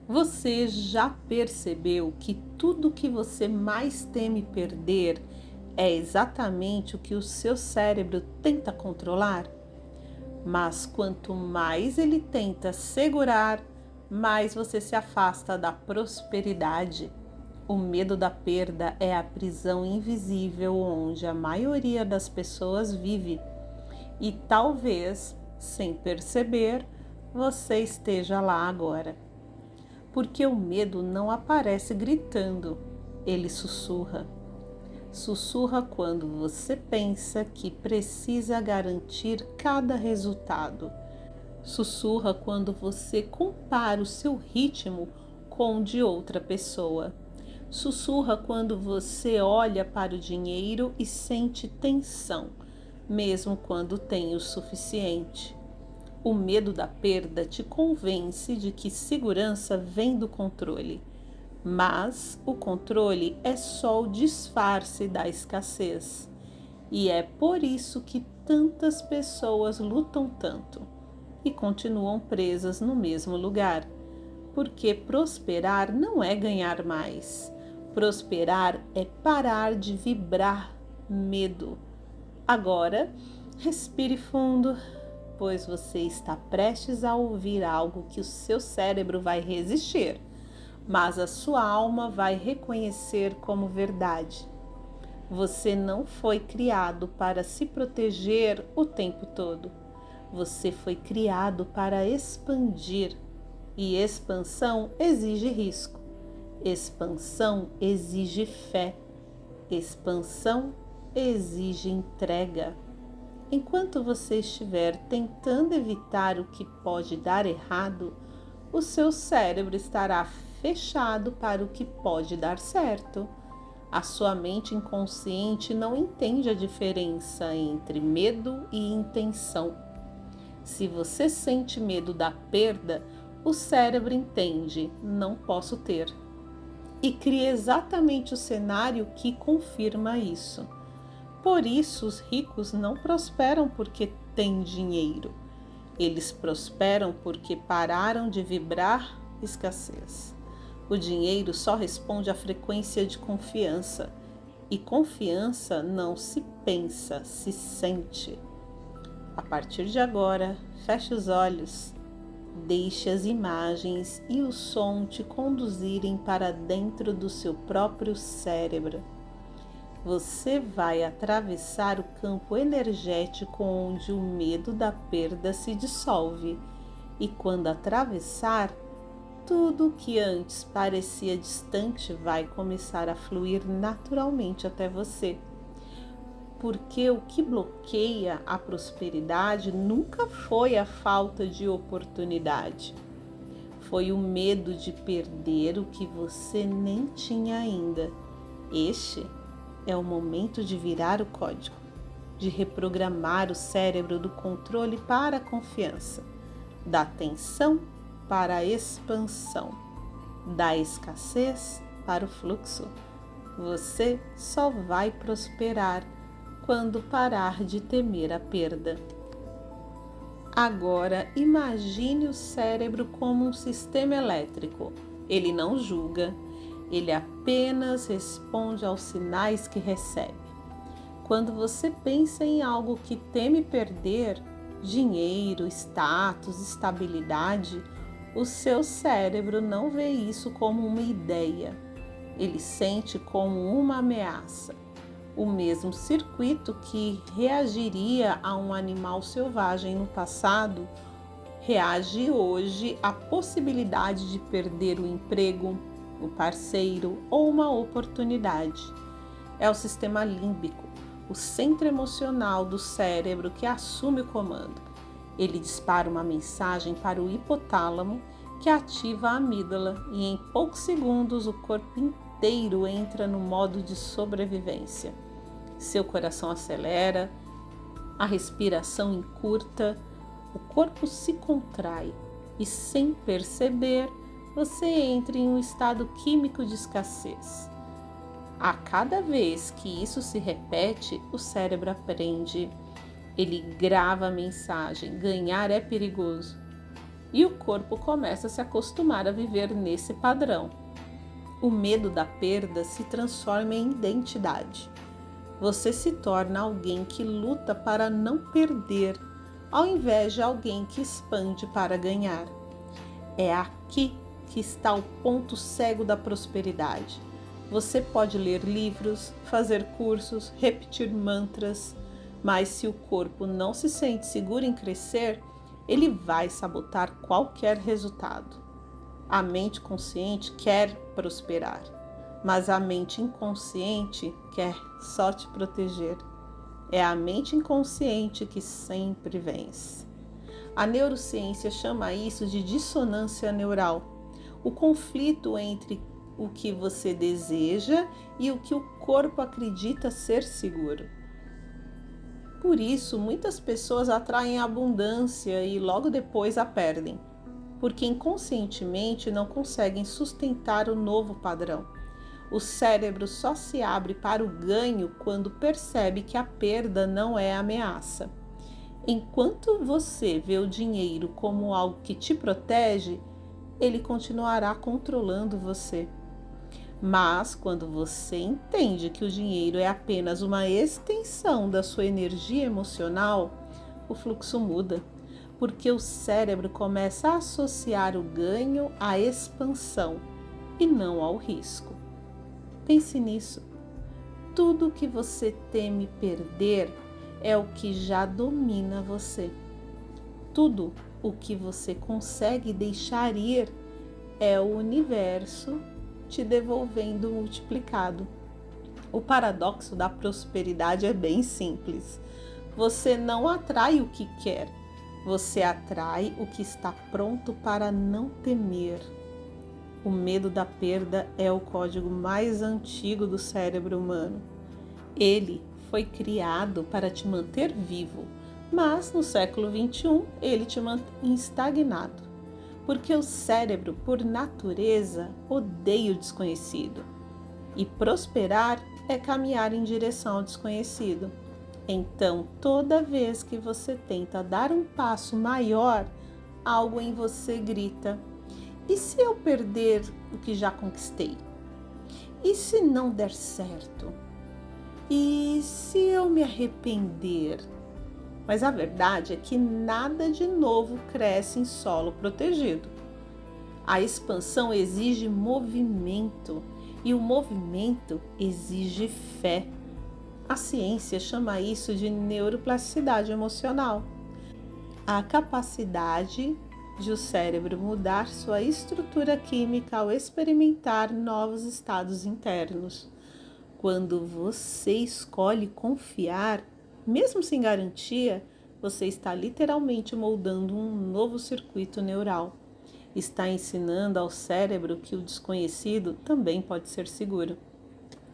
Você já percebeu que tudo que você mais teme perder é exatamente o que o seu cérebro tenta controlar? Mas quanto mais ele tenta segurar, mais você se afasta da prosperidade. O medo da perda é a prisão invisível onde a maioria das pessoas vive. E talvez, sem perceber, você esteja lá agora. Porque o medo não aparece gritando, ele sussurra. Sussurra quando você pensa que precisa garantir cada resultado. Sussurra quando você compara o seu ritmo com o de outra pessoa. Sussurra quando você olha para o dinheiro e sente tensão, mesmo quando tem o suficiente. O medo da perda te convence de que segurança vem do controle, mas o controle é só o disfarce da escassez. E é por isso que tantas pessoas lutam tanto e continuam presas no mesmo lugar. Porque prosperar não é ganhar mais. Prosperar é parar de vibrar medo. Agora, respire fundo, pois você está prestes a ouvir algo que o seu cérebro vai resistir, mas a sua alma vai reconhecer como verdade. Você não foi criado para se proteger o tempo todo. Você foi criado para expandir, e expansão exige risco. Expansão exige fé. Expansão exige entrega. Enquanto você estiver tentando evitar o que pode dar errado, o seu cérebro estará fechado para o que pode dar certo. A sua mente inconsciente não entende a diferença entre medo e intenção. Se você sente medo da perda, o cérebro entende: não posso ter. E cria exatamente o cenário que confirma isso. Por isso, os ricos não prosperam porque têm dinheiro. Eles prosperam porque pararam de vibrar escassez. O dinheiro só responde à frequência de confiança. E confiança não se pensa, se sente. A partir de agora, feche os olhos. Deixe as imagens e o som te conduzirem para dentro do seu próprio cérebro. Você vai atravessar o campo energético onde o medo da perda se dissolve. E quando atravessar, tudo que antes parecia distante vai começar a fluir naturalmente até você. Porque o que bloqueia a prosperidade nunca foi a falta de oportunidade. Foi o medo de perder o que você nem tinha ainda. Este é o momento de virar o código, de reprogramar o cérebro do controle para a confiança, da tensão para a expansão, da escassez para o fluxo. Você só vai prosperar quando parar de temer a perda. Agora imagine o cérebro como um sistema elétrico. Ele não julga, ele apenas responde aos sinais que recebe. Quando você pensa em algo que teme perder, dinheiro, status, estabilidade, o seu cérebro não vê isso como uma ideia. Ele sente como uma ameaça. O mesmo circuito que reagiria a um animal selvagem no passado, reage hoje à possibilidade de perder o emprego, o parceiro ou uma oportunidade. É o sistema límbico, o centro emocional do cérebro que assume o comando. Ele dispara uma mensagem para o hipotálamo que ativa a amígdala e em poucos segundos o corpo inteiro entra no modo de sobrevivência. Seu coração acelera, a respiração encurta, o corpo se contrai e, sem perceber, você entra em um estado químico de escassez. A cada vez que isso se repete, o cérebro aprende. Ele grava a mensagem: ganhar é perigoso. e o corpo começa a se acostumar a viver nesse padrão. O medo da perda se transforma em identidade. Você se torna alguém que luta para não perder, ao invés de alguém que expande para ganhar. É aqui que está o ponto cego da prosperidade. Você pode ler livros, fazer cursos, repetir mantras, mas se o corpo não se sente seguro em crescer, ele vai sabotar qualquer resultado. A mente consciente quer prosperar, mas a mente inconsciente quer só te proteger. É a mente inconsciente que sempre vence. A neurociência chama isso de dissonância neural, o conflito entre o que você deseja e o que o corpo acredita ser seguro. Por isso, muitas pessoas atraem a abundância e logo depois a perdem, porque inconscientemente não conseguem sustentar o novo padrão. O cérebro só se abre para o ganho quando percebe que a perda não é ameaça. Enquanto você vê o dinheiro como algo que te protege, ele continuará controlando você. Mas quando você entende que o dinheiro é apenas uma extensão da sua energia emocional, o fluxo muda, porque o cérebro começa a associar o ganho à expansão e não ao risco. Pense nisso. Tudo que você teme perder é o que já domina você. Tudo o que você consegue deixar ir é o universo te devolvendo multiplicado. O paradoxo da prosperidade é bem simples. Você não atrai o que quer, você atrai o que está pronto para não temer. O medo da perda é o código mais antigo do cérebro humano. Ele foi criado para te manter vivo, mas no século XXI ele te mantém estagnado. Porque o cérebro, por natureza, odeia o desconhecido. E prosperar é caminhar em direção ao desconhecido. Então, toda vez que você tenta dar um passo maior, algo em você grita: e se eu perder o que já conquistei? E se não der certo? E se eu me arrepender? Mas a verdade é que nada de novo cresce em solo protegido. A expansão exige movimento e o movimento exige fé. A ciência chama isso de neuroplasticidade emocional. A capacidade de o cérebro mudar sua estrutura química ao experimentar novos estados internos. Quando você escolhe confiar, mesmo sem garantia, você está literalmente moldando um novo circuito neural. Está ensinando ao cérebro que o desconhecido também pode ser seguro.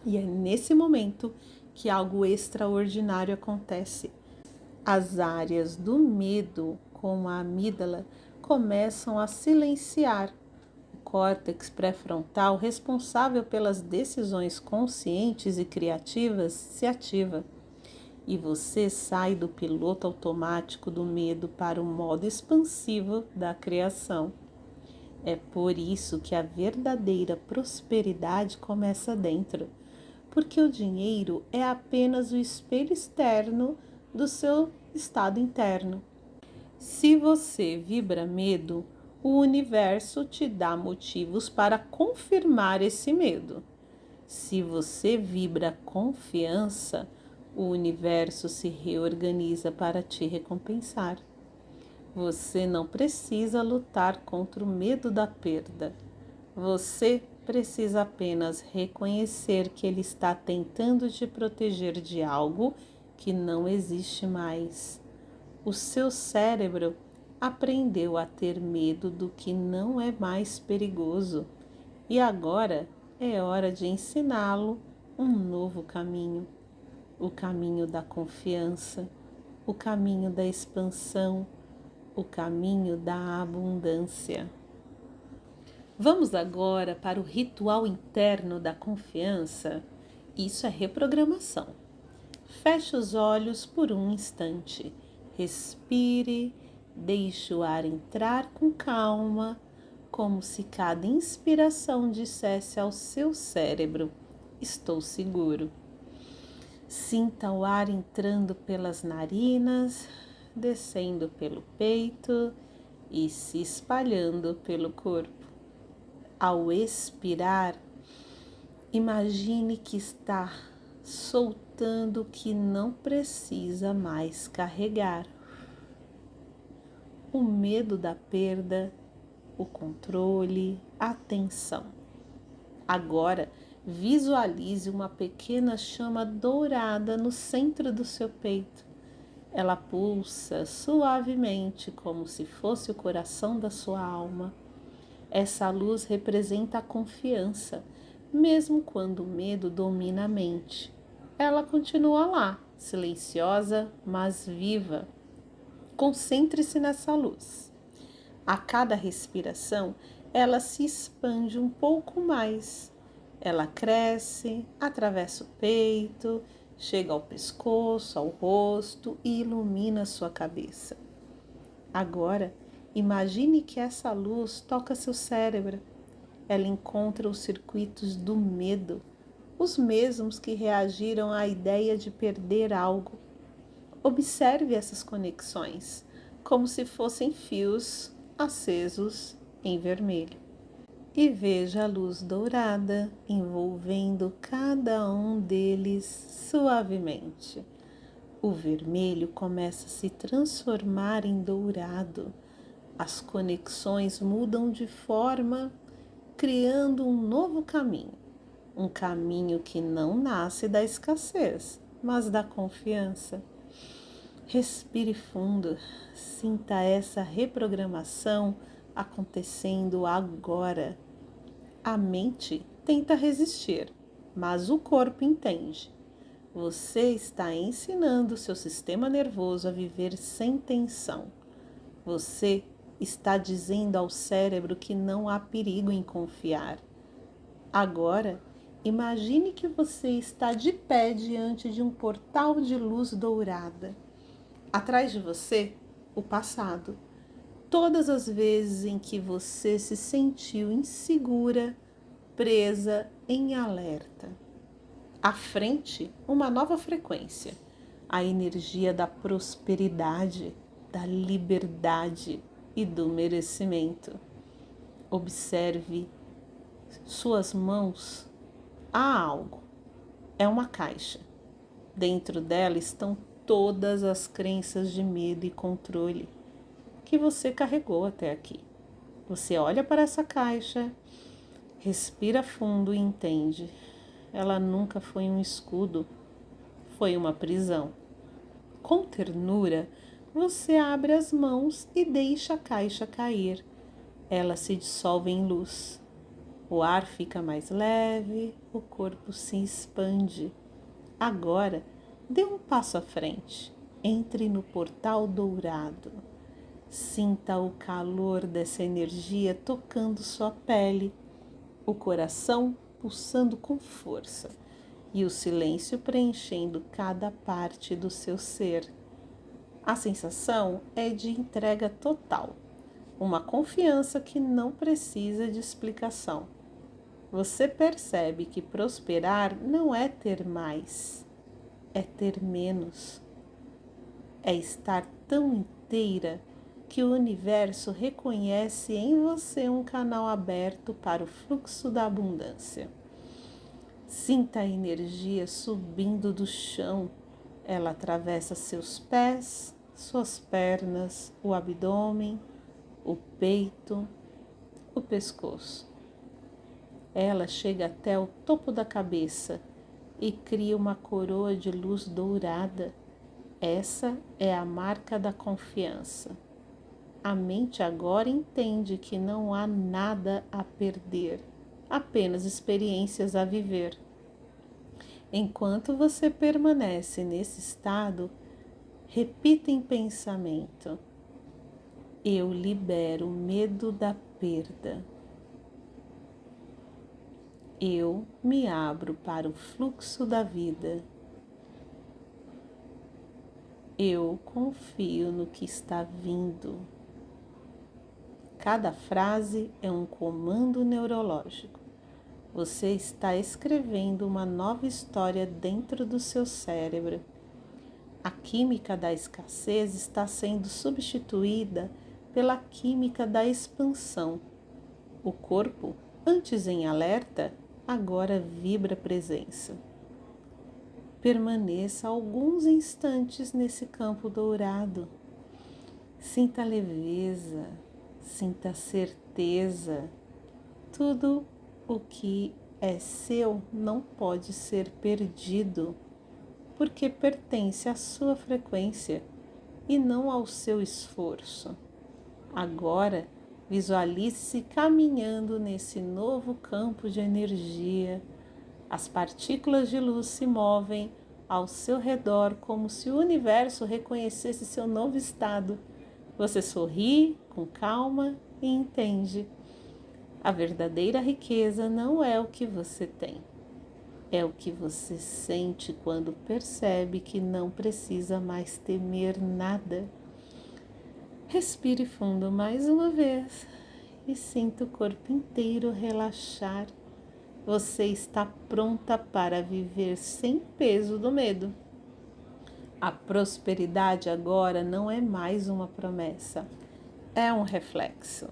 E é nesse momento que algo extraordinário acontece. As áreas do medo, como a amígdala, começam a silenciar. O córtex pré-frontal, responsável pelas decisões conscientes e criativas, se ativa. E você sai do piloto automático do medo para o modo expansivo da criação. É por isso que a verdadeira prosperidade começa dentro, porque o dinheiro é apenas o espelho externo do seu estado interno. Se você vibra medo, o universo te dá motivos para confirmar esse medo. Se você vibra confiança, o universo se reorganiza para te recompensar. Você não precisa lutar contra o medo da perda. Você precisa apenas reconhecer que ele está tentando te proteger de algo que não existe mais. O seu cérebro aprendeu a ter medo do que não é mais perigoso e agora é hora de ensiná-lo um novo caminho. O caminho da confiança, o caminho da expansão, o caminho da abundância. Vamos agora para o ritual interno da confiança. Isso é reprogramação. Feche os olhos por um instante. Respire Deixe o ar entrar com calma, como se cada inspiração dissesse ao seu cérebro: estou seguro. Sinta o ar entrando pelas narinas, descendo pelo peito e se espalhando pelo corpo. Ao expirar, imagine que está soltando o que não precisa mais carregar. O medo da perda, o controle, a tensão. Agora, visualize uma pequena chama dourada no centro do seu peito. Ela pulsa suavemente, como se fosse o coração da sua alma. Essa luz representa a confiança, mesmo quando o medo domina a mente. Ela continua lá, silenciosa, mas viva. Concentre-se nessa luz. A cada respiração, ela se expande um pouco mais. Ela cresce, atravessa o peito, chega ao pescoço, ao rosto e ilumina sua cabeça. Agora, imagine que essa luz toca seu cérebro. Ela encontra os circuitos do medo, os mesmos que reagiram à ideia de perder algo. Observe essas conexões, como se fossem fios acesos em vermelho. E veja a luz dourada envolvendo cada um deles suavemente. O vermelho começa a se transformar em dourado. As conexões mudam de forma, criando um novo caminho. Um caminho que não nasce da escassez, mas da confiança. Respire fundo, sinta essa reprogramação acontecendo agora. A mente tenta resistir, mas o corpo entende. Você está ensinando seu sistema nervoso a viver sem tensão. Você está dizendo ao cérebro que não há perigo em confiar. Agora, imagine que você está de pé diante de um portal de luz dourada. Atrás de você, o passado. Todas as vezes em que você se sentiu insegura, presa, em alerta. À frente, uma nova frequência. A energia da prosperidade, da liberdade e do merecimento. Observe suas mãos. Há algo. É uma caixa. Dentro dela estão todas as crenças de medo e controle que você carregou até aqui. Você olha para essa caixa, respira fundo e entende. Ela nunca foi um escudo, foi uma prisão. Com ternura, você abre as mãos e deixa a caixa cair. Ela se dissolve em luz. O ar fica mais leve, o corpo se expande. Agora, dê um passo à frente. Entre no portal dourado. Sinta o calor dessa energia tocando sua pele, o coração pulsando com força e o silêncio preenchendo cada parte do seu ser. A sensação é de entrega total, uma confiança que não precisa de explicação. Você percebe que prosperar não é ter mais, é ter menos. É estar tão inteira que o universo reconhece em você um canal aberto para o fluxo da abundância. Sinta a energia subindo do chão. Ela atravessa seus pés, suas pernas, o abdômen, o peito, o pescoço. Ela chega até o topo da cabeça e cria uma coroa de luz dourada. Essa é a marca da confiança. A mente agora entende que não há nada a perder, apenas experiências a viver. Enquanto você permanece nesse estado, repita em pensamento: eu libero o medo da perda. Eu me abro para o fluxo da vida. Eu confio no que está vindo. Cada frase é um comando neurológico. Você está escrevendo uma nova história dentro do seu cérebro. A química da escassez está sendo substituída pela química da expansão. O corpo, antes em alerta, agora vibra presença. Permaneça alguns instantes nesse campo dourado. Sinta leveza, sinta certeza. Tudo o que é seu não pode ser perdido, porque pertence à sua frequência e não ao seu esforço. Agora, visualize-se caminhando nesse novo campo de energia. As partículas de luz se movem ao seu redor como se o universo reconhecesse seu novo estado. Você sorri com calma e entende. A verdadeira riqueza não é o que você tem. É o que você sente quando percebe que não precisa mais temer nada. Respire fundo mais uma vez e sinta o corpo inteiro relaxar. Você está pronta para viver sem peso do medo. A prosperidade agora não é mais uma promessa, é um reflexo.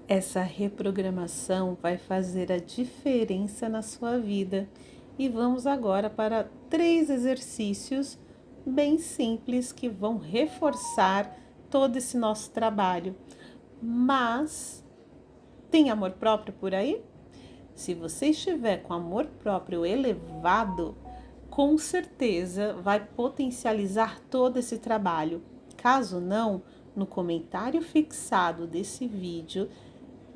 Essa reprogramação vai fazer a diferença na sua vida. E vamos agora para 3 exercícios bem simples que vão reforçar todo esse nosso trabalho. Mas tem amor próprio por aí? Se você estiver com amor próprio elevado, com certeza vai potencializar todo esse trabalho. Caso não, no comentário fixado desse vídeo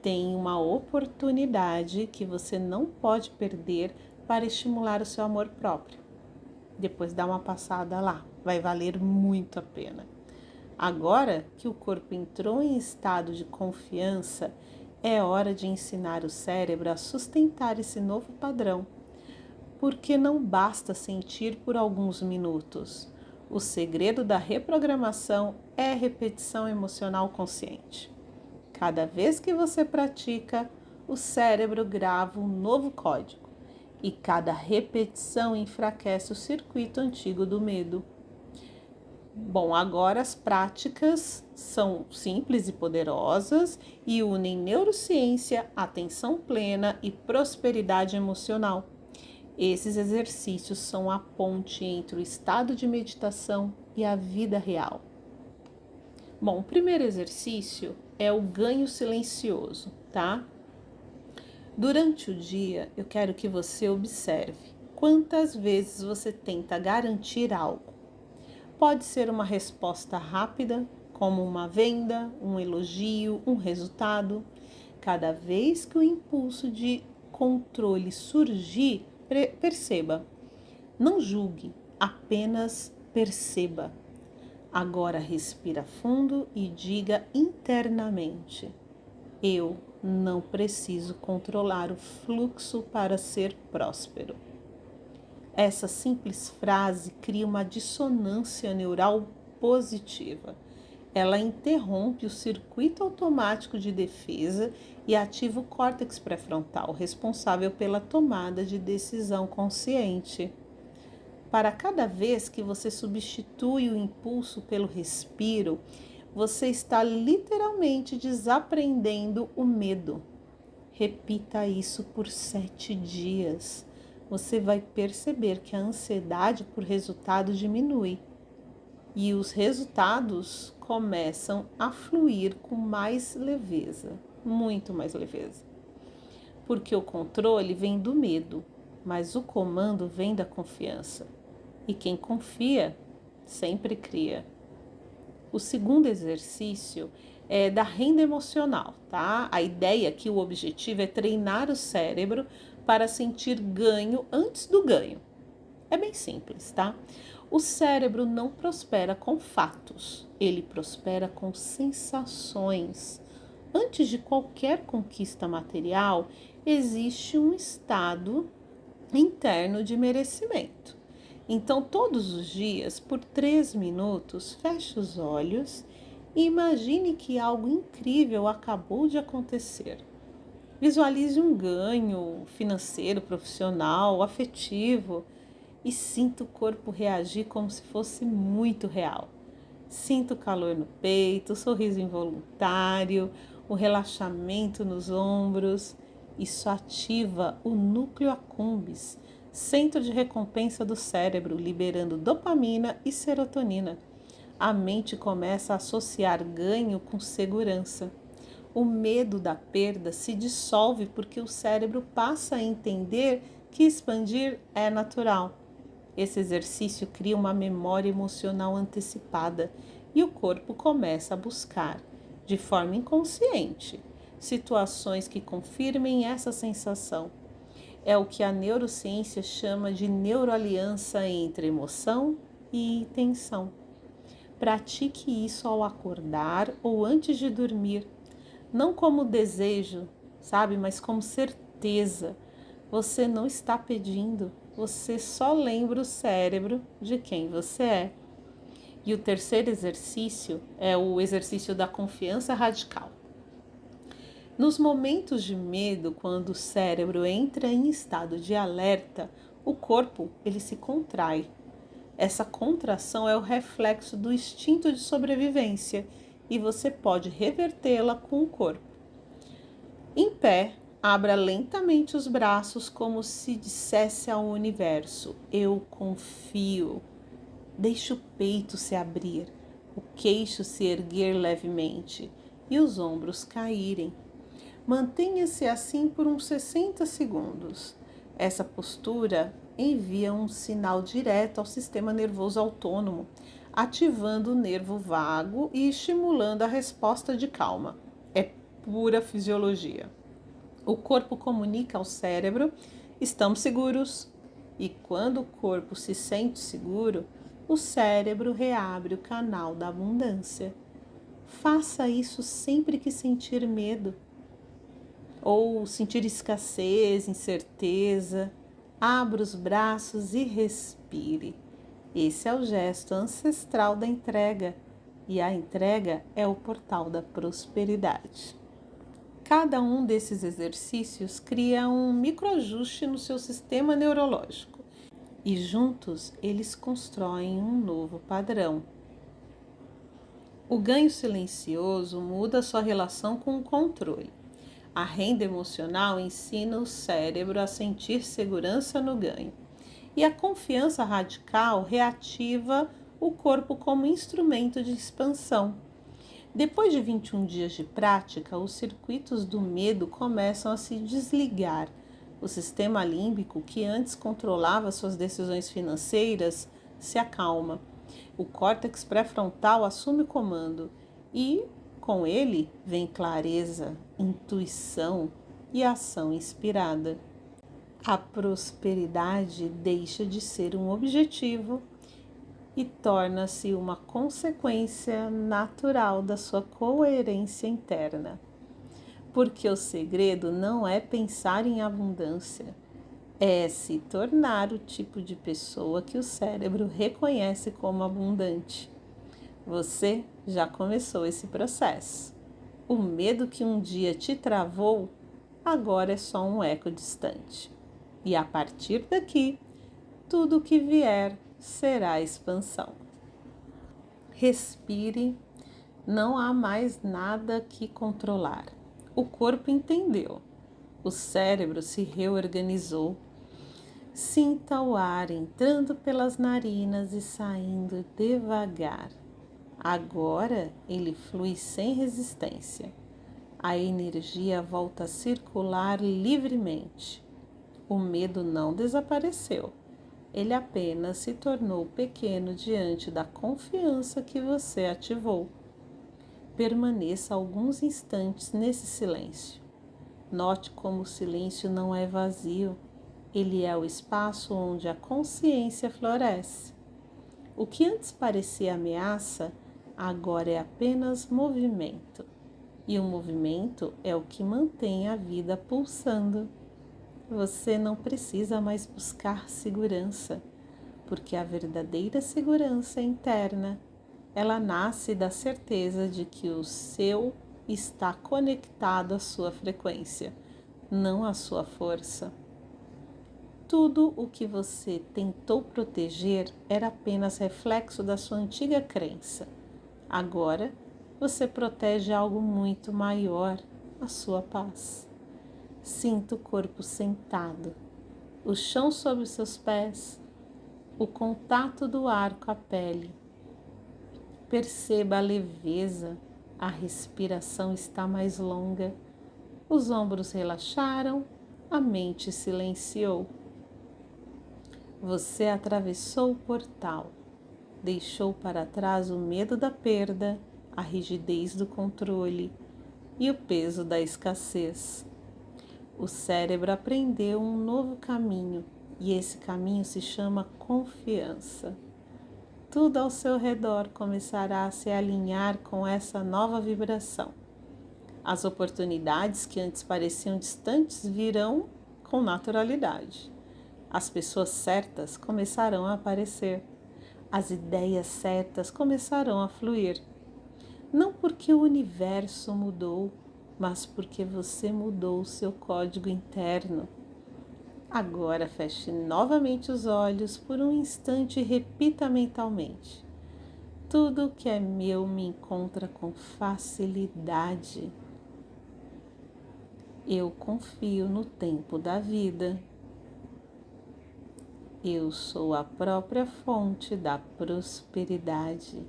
tem uma oportunidade que você não pode perder para estimular o seu amor próprio. Depois dá uma passada lá, vai valer muito a pena. Agora que o corpo entrou em estado de confiança, é hora de ensinar o cérebro a sustentar esse novo padrão, porque não basta sentir por alguns minutos. O segredo da reprogramação é repetição emocional consciente. Cada vez que você pratica, o cérebro grava um novo código e cada repetição enfraquece o circuito antigo do medo. Bom, agora as práticas são simples e poderosas e unem neurociência, atenção plena e prosperidade emocional. Esses exercícios são a ponte entre o estado de meditação e a vida real. Bom, o primeiro exercício é o ganho silencioso, tá? Durante o dia, eu quero que você observe quantas vezes você tenta garantir algo. Pode ser uma resposta rápida, como uma venda, um elogio, um resultado. Cada vez que o impulso de controle surgir, perceba. Não julgue, apenas perceba. Agora respira fundo e diga internamente: eu não preciso controlar o fluxo para ser próspero. Essa simples frase cria uma dissonância neural positiva. Ela interrompe o circuito automático de defesa e ativa o córtex pré-frontal, responsável pela tomada de decisão consciente. Para cada vez que você substitui o impulso pelo respiro, você está literalmente desaprendendo o medo. Repita isso por 7 dias. Você vai perceber que a ansiedade por resultado diminui e os resultados começam a fluir com mais leveza, muito mais leveza. Porque o controle vem do medo, mas o comando vem da confiança. E quem confia sempre cria. O segundo exercício é da renda emocional, tá? A ideia aqui, o objetivo é treinar o cérebro para sentir ganho antes do ganho. É bem simples, tá? O cérebro não prospera com fatos, ele prospera com sensações. Antes de qualquer conquista material, existe um estado interno de merecimento. Então, todos os dias, por 3 minutos, feche os olhos e imagine que algo incrível acabou de acontecer. Visualize um ganho financeiro, profissional, afetivo e sinta o corpo reagir como se fosse muito real. Sinta o calor no peito, o sorriso involuntário, o relaxamento nos ombros. Isso ativa o núcleo accumbens, centro de recompensa do cérebro, liberando dopamina e serotonina. A mente começa a associar ganho com segurança. O medo da perda se dissolve porque o cérebro passa a entender que expandir é natural. Esse exercício cria uma memória emocional antecipada e o corpo começa a buscar, de forma inconsciente, situações que confirmem essa sensação. É o que a neurociência chama de neuroaliança entre emoção e intenção. Pratique isso ao acordar ou antes de dormir, não como desejo, sabe, mas como certeza. Você não está pedindo, você só lembra o cérebro de quem você é. E o terceiro exercício é o exercício da confiança radical. Nos momentos de medo, quando o cérebro entra em estado de alerta, o corpo ele se contrai. Essa contração é o reflexo do instinto de sobrevivência e você pode revertê-la com o corpo. Em pé, abra lentamente os braços como se dissesse ao universo: eu confio. Deixe o peito se abrir, o queixo se erguer levemente e os ombros caírem. Mantenha-se assim por uns 60 segundos. Essa postura envia um sinal direto ao sistema nervoso autônomo, ativando o nervo vago e estimulando a resposta de calma. É pura fisiologia. O corpo comunica ao cérebro: estamos seguros. E quando o corpo se sente seguro, o cérebro reabre o canal da abundância. Faça isso sempre que sentir medo ou sentir escassez, incerteza. Abra os braços e respire. Esse é o gesto ancestral da entrega, e a entrega é o portal da prosperidade. Cada um desses exercícios cria um microajuste no seu sistema neurológico e juntos eles constroem um novo padrão. O ganho silencioso muda sua relação com o controle. A renda emocional ensina o cérebro a sentir segurança no ganho. E a confiança radical reativa o corpo como instrumento de expansão. Depois de 21 dias de prática, os circuitos do medo começam a se desligar. O sistema límbico, que antes controlava suas decisões financeiras, se acalma. O córtex pré-frontal assume o comando e, com ele, vem clareza, intuição e ação inspirada. A prosperidade deixa de ser um objetivo e torna-se uma consequência natural da sua coerência interna. Porque o segredo não é pensar em abundância, é se tornar o tipo de pessoa que o cérebro reconhece como abundante. Você já começou esse processo. O medo que um dia te travou, agora é só um eco distante. E a partir daqui, tudo o que vier será expansão. Respire, não há mais nada que controlar. O corpo entendeu, o cérebro se reorganizou. Sinta o ar entrando pelas narinas e saindo devagar. Agora ele flui sem resistência. A energia volta a circular livremente. O medo não desapareceu. Ele apenas se tornou pequeno diante da confiança que você ativou. Permaneça alguns instantes nesse silêncio. Note como o silêncio não é vazio. Ele é o espaço onde a consciência floresce. O que antes parecia ameaça, agora é apenas movimento. E o movimento é o que mantém a vida pulsando. Você não precisa mais buscar segurança. porque a verdadeira segurança interna, ela nasce da certeza de que o seu está conectado à sua frequência, não à sua força. Tudo o que você tentou proteger era apenas reflexo da sua antiga crença. Agora, você protege algo muito maior, a sua paz. Sinta o corpo sentado, o chão sob os seus pés, o contato do ar com a pele. Perceba a leveza, a respiração está mais longa, os ombros relaxaram, a mente silenciou. Você atravessou o portal, deixou para trás o medo da perda, a rigidez do controle e o peso da escassez. O cérebro aprendeu um novo caminho e esse caminho se chama confiança. Tudo ao seu redor começará a se alinhar com essa nova vibração. As oportunidades que antes pareciam distantes virão com naturalidade. As pessoas certas começarão a aparecer. As ideias certas começarão a fluir. Não porque o universo mudou, mas porque você mudou o seu código interno. Agora feche novamente os olhos por um instante e repita mentalmente: tudo que é meu me encontra com facilidade. Eu confio no tempo da vida. Eu sou a própria fonte da prosperidade.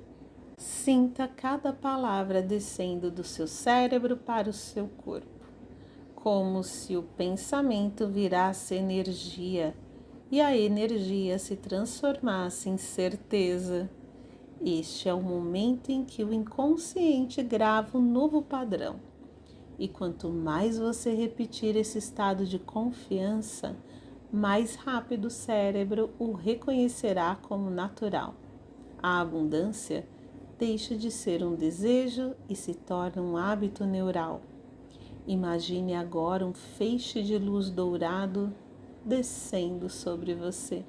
Sinta cada palavra descendo do seu cérebro para o seu corpo, como se o pensamento virasse energia e a energia se transformasse em certeza. Este é o momento em que o inconsciente grava um novo padrão. E quanto mais você repetir esse estado de confiança, mais rápido o cérebro o reconhecerá como natural. A abundância deixa de ser um desejo e se torna um hábito neural. Imagine agora um feixe de luz dourado descendo sobre você.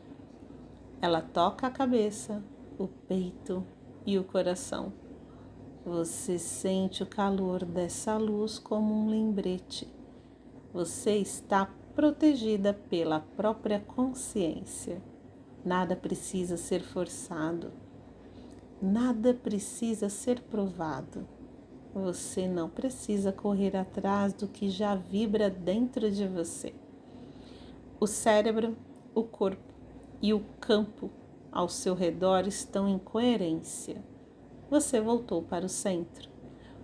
Ela toca a cabeça, o peito e o coração. Você sente o calor dessa luz como um lembrete. Você está protegida pela própria consciência. Nada precisa ser forçado. Nada precisa ser provado. Você não precisa correr atrás do que já vibra dentro de você. O cérebro, o corpo e o campo ao seu redor estão em coerência. Você voltou para o centro,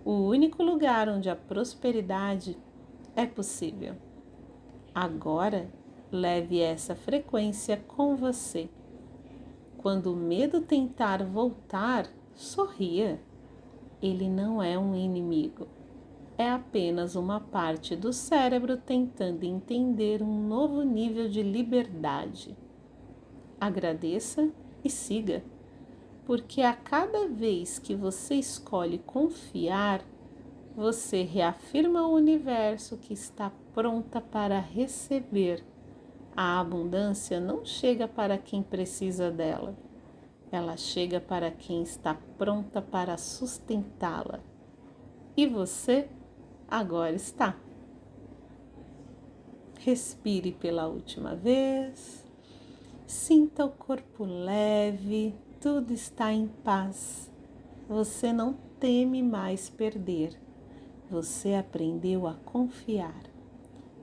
o único lugar onde a prosperidade é possível. Agora, leve essa frequência com você. Quando o medo tentar voltar, sorria. Ele não é um inimigo. É apenas uma parte do cérebro tentando entender um novo nível de liberdade. Agradeça e siga, porque a cada vez que você escolhe confiar, você reafirma ao universo que está pronta para receber. A abundância não chega para quem precisa dela. Ela chega para quem está pronta para sustentá-la. E você agora está. Respire pela última vez. Sinta o corpo leve. Tudo está em paz. Você não teme mais perder. Você aprendeu a confiar.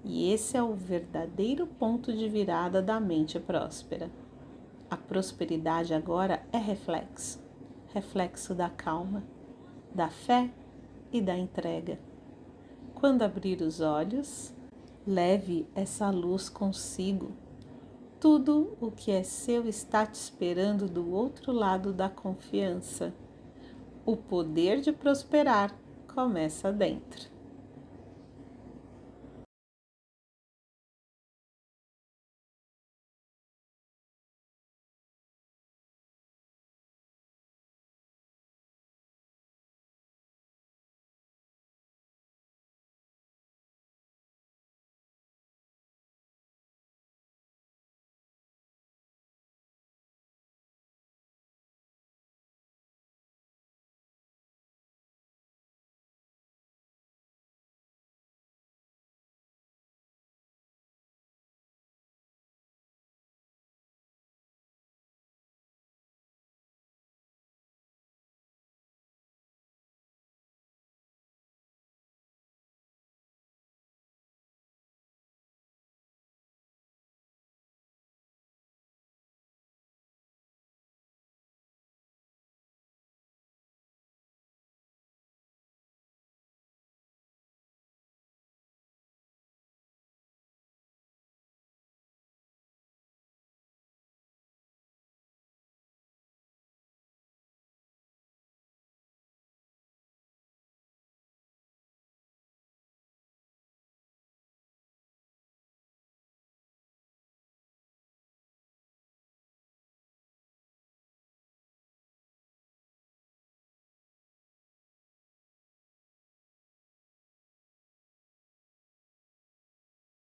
E esse é o verdadeiro ponto de virada da mente próspera. A prosperidade agora é reflexo. Reflexo da calma, da fé e da entrega. Quando abrir os olhos, leve essa luz consigo. Tudo o que é seu está te esperando do outro lado da confiança. O poder de prosperar começa dentro.